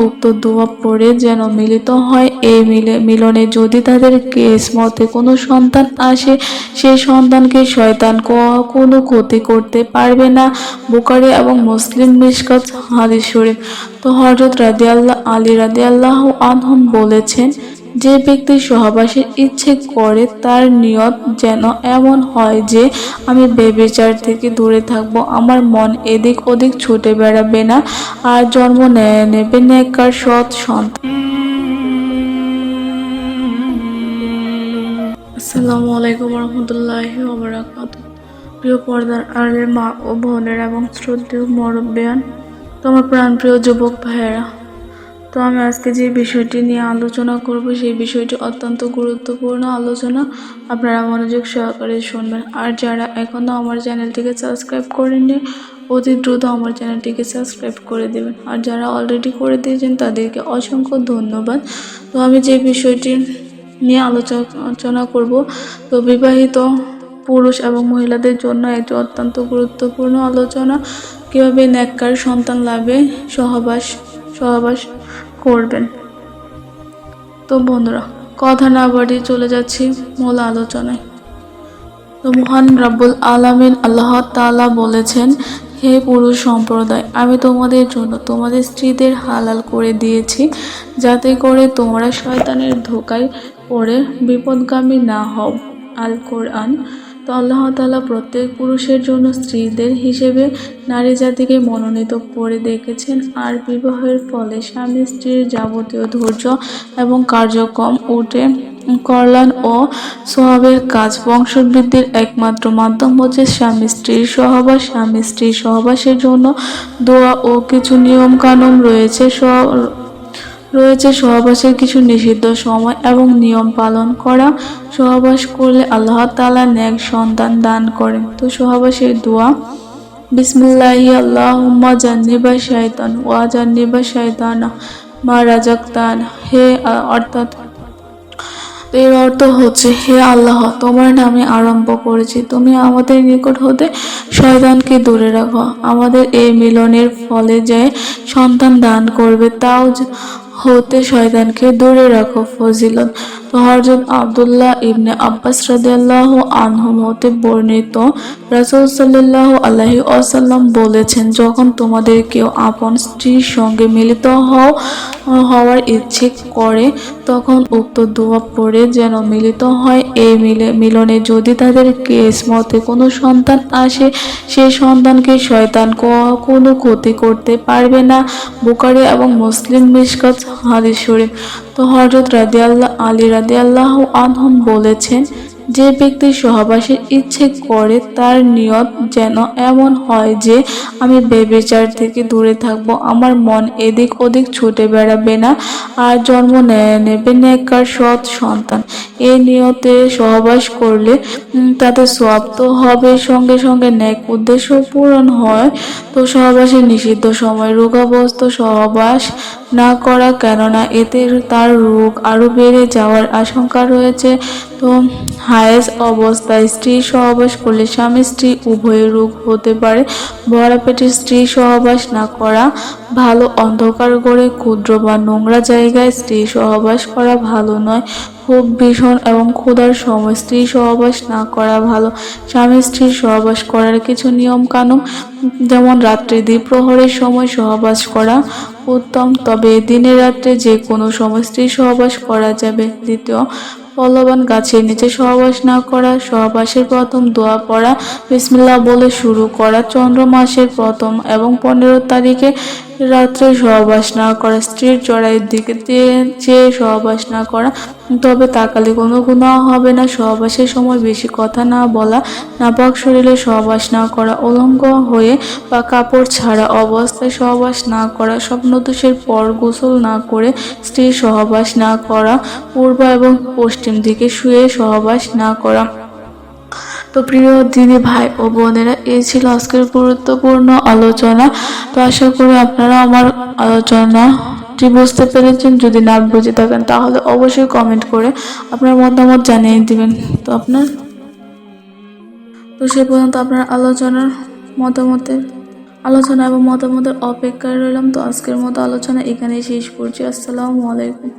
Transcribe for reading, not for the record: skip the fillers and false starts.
উক্ত দোয়া পড়ে যেন মিলিত হয়। এই মিলনে যদি তাদের কিসমতে কোনো সন্তান আসে, সেই সন্তানকে শয়তান কোনো ক্ষতি করতে পারবে না। বুখারী এবং মুসলিম মিশকাত হাদিস শরীফ। তো হযরত আলী রাদিয়াল্লাহু আনহু বলেছেন, যে ব্যক্তি সহবাসের ইচ্ছে করে তার নিয়ত যেন এমন হয় যে আমি ব্যভিচার থেকে দূরে থাকবো, আমার মন এদিক ওদিক ছুটে বেড়াবে না, আর জন্ম নেবে নেককার সৎ সন্তান। আসসালামু আলাইকুম রহমতুল্লাহি ওয়া বারাকাতুহু। প্রিয় পর্দার আড়ালের মা ও বোনের এবং শ্রদ্ধেয় মুরব্বিয়ান, তোমার প্রাণপ্রিয় যুবক ভাইয়েরা, তো আমি আজকে যে বিষয়টি নিয়ে আলোচনা করব, সেই বিষয়টি অত্যন্ত গুরুত্বপূর্ণ আলোচনা। আপনারা মনোযোগ সহকারে শুনবেন। আর যারা এখনো আমার চ্যানেলটিকে সাবস্ক্রাইব করেননি, অতি দ্রুত আমার চ্যানেলটিকে সাবস্ক্রাইব করে দেবেন। আর যারা অলরেডি করে দিয়েছেন তাদেরকে অসংখ্য ধন্যবাদ। তো আমি যে বিষয়টি নিয়ে আলোচনা করব, তো বিবাহিত পুরুষ এবং মহিলাদের জন্য একটি অত্যন্ত গুরুত্বপূর্ণ আলোচনা, কিভাবে নেককার সন্তান লাভে সহবাস করবেন। তো বন্ধুরা, কথা না বাড়িয়ে চলে যাচ্ছি মূল আলোচনায়। তো মহান রাব্বুল আলামিন আল্লাহ তাআলা বলেছেন, হে পুরুষ সম্প্রদায়, আমি তোমাদের জন্য তোমাদের স্ত্রীদের হালাল করে দিয়েছি, যাতে করে তোমরা শয়তানের ধোঁকায় পড়ে বিপদগামী না হও। আল কোরআন। তো আল্লাহ তাআলা প্রত্যেক পুরুষের জন্য স্ত্রীদের হিসেবে নারী জাতিকে মনোনীত করে দেখেছেন, আর বিবাহের ফলে স্বামী স্ত্রীর যাবতীয় ধৈর্য এবং কার্যক্রম উঠে কল্যাণ ও সওয়াবের কাজ। বংশবৃদ্ধির একমাত্র মাধ্যম হচ্ছে স্বামী স্ত্রীর সহবাস। স্বামী স্ত্রীর সহবাসের জন্য দোয়া ও কিছু নিয়ম কানুন রয়েছে। সহবাসের কিছু নিষিদ্ধ সময় এবং নিয়ম পালন করা। সহবাস করলে আল্লাহ তাআলা নেক সন্তান দান করেন। তো সহবাসের দোয়া, বিসমিল্লাহি আল্লাহুম্মা জান্নিবা শাইতান ওয়া জান্নিবা শাইতানা মা রাযাকতানা। অর্থাৎ এর অর্থ হচ্ছে, হে আল্লাহ, তোমার নামে আরম্ভ করেছি, তুমি আমাদের নিকট হতে শয়তানকে দূরে রাখো। আমাদের এই মিলনের ফলে যে সন্তান দান করবে তাও হতে শয়তানকে দূরে রাখো। ফজিলত। তো হযরত আব্দুল্লাহ ইবনে আব্বাস রাদিয়াল্লাহু আনহু হতে বর্ণিত, রাসূল সাল্লাল্লাহু আলাইহি ওয়াসাল্লাম বলেছেন, যখন তোমাদের কেউ আপন স্ত্রীর সঙ্গে মিলিত হওয়ার ইচ্ছে করে, তখন উক্ত দোয়া পড়ে যেন মিলিত হয়। এই মিলনে যদি তাদের কিসমতে কোনো সন্তান আসে, সেই সন্তানকে শয়তান কোনো ক্ষতি করতে পারবে না। বুখারী এবং মুসলিম মিশকাত হাদিস শরীফ। তো হযরত আলী রাদিয়াল্লাহু আনহু বলেছেন, যে ব্যক্তি সহবাসের ইচ্ছে করে তার নিয়ত যেন এমন হয় যে আমি ব্যভিচার থেকে দূরে থাকবো, আমার মন এদিক ওদিক ছুটে বেড়াবে না, আর জন্ম নেবে নেককার সৎ সন্তান। এই নিয়তে সহবাস করলে তাতে সওয়াব তো হবে, সঙ্গে সঙ্গে নেক উদ্দেশ্য পূরণ হয়। তো সহবাসের নিষিদ্ধ সময়, রোগাগ্রস্ত সহবাস না করা, কেননা এতে তার রোগ আরো বেড়ে যাওয়ার আশঙ্কা রয়েছে। তো হায়েজ অবস্থায় স্ত্রী সহবাস করলে স্বামী স্ত্রী উভয়ের রোগ হতে পারে। ভরা পেটে স্ত্রী সহবাস না করা ভালো। অন্ধকার ঘরে, ক্ষুদ্র বা নোংরা জায়গায় স্ত্রী সহবাস করা ভালো নয়। খুব ভীষণ এবং ক্ষুধার সময় স্ত্রী সহবাস না করা ভালো। স্বামী স্ত্রীর সহবাস করার কিছু নিয়ম কানুন, যেমন রাত্রি দ্বিপ্রহরের সময় সহবাস করা উত্তম, তবে দিনে রাত্রে যে কোনো সময় স্ত্রী সহবাস করা যাবে। দ্বিতীয়, ফলবান গাছের নিচে সহবাস না করা। সহবাসের প্রথম দোয়া পড়া, বিসমিল্লাহ বলে শুরু করা। চন্দ্র মাসের প্রথম এবং 15 তারিখে রাত্রে সহবাস না করা। স্ত্রীর জরায়ুর দিকে চেয়ে সহবাস না করা, তবে তাকালে কোনো গুনাহ হবে না। সহবাসের সময় বেশি কথা না বলা। নাপাক শরীরে সহবাস না করা। উলঙ্গ হয়ে বা কাপড় ছাড়া অবস্থায় সহবাস না করা। স্বপ্নদোষের পর গোসল না করে স্ত্রী সহবাস না করা। পূর্ব এবং পশ্চিম দিকে শুয়ে সহবাস না করা। তো প্রিয় দিদি ভাই ও বোনেরা, এই ছিল আজকের গুরুত্বপূর্ণ আলোচনা। তো আশা করি আপনারা আমার আলোচনাটি বুঝতে পেরেছেন। যদি না বুঝে থাকেন তাহলে অবশ্যই কমেন্ট করে আপনার মতামত জানিয়ে দিবেন। তো সে পর্যন্ত আপনার আলোচনার মতামতের আলোচনা এবং মতামতের অপেক্ষায় রইলাম। তো আজকের মতো আলোচনা এখানেই শেষ করছি। আসসালামু আলাইকুম।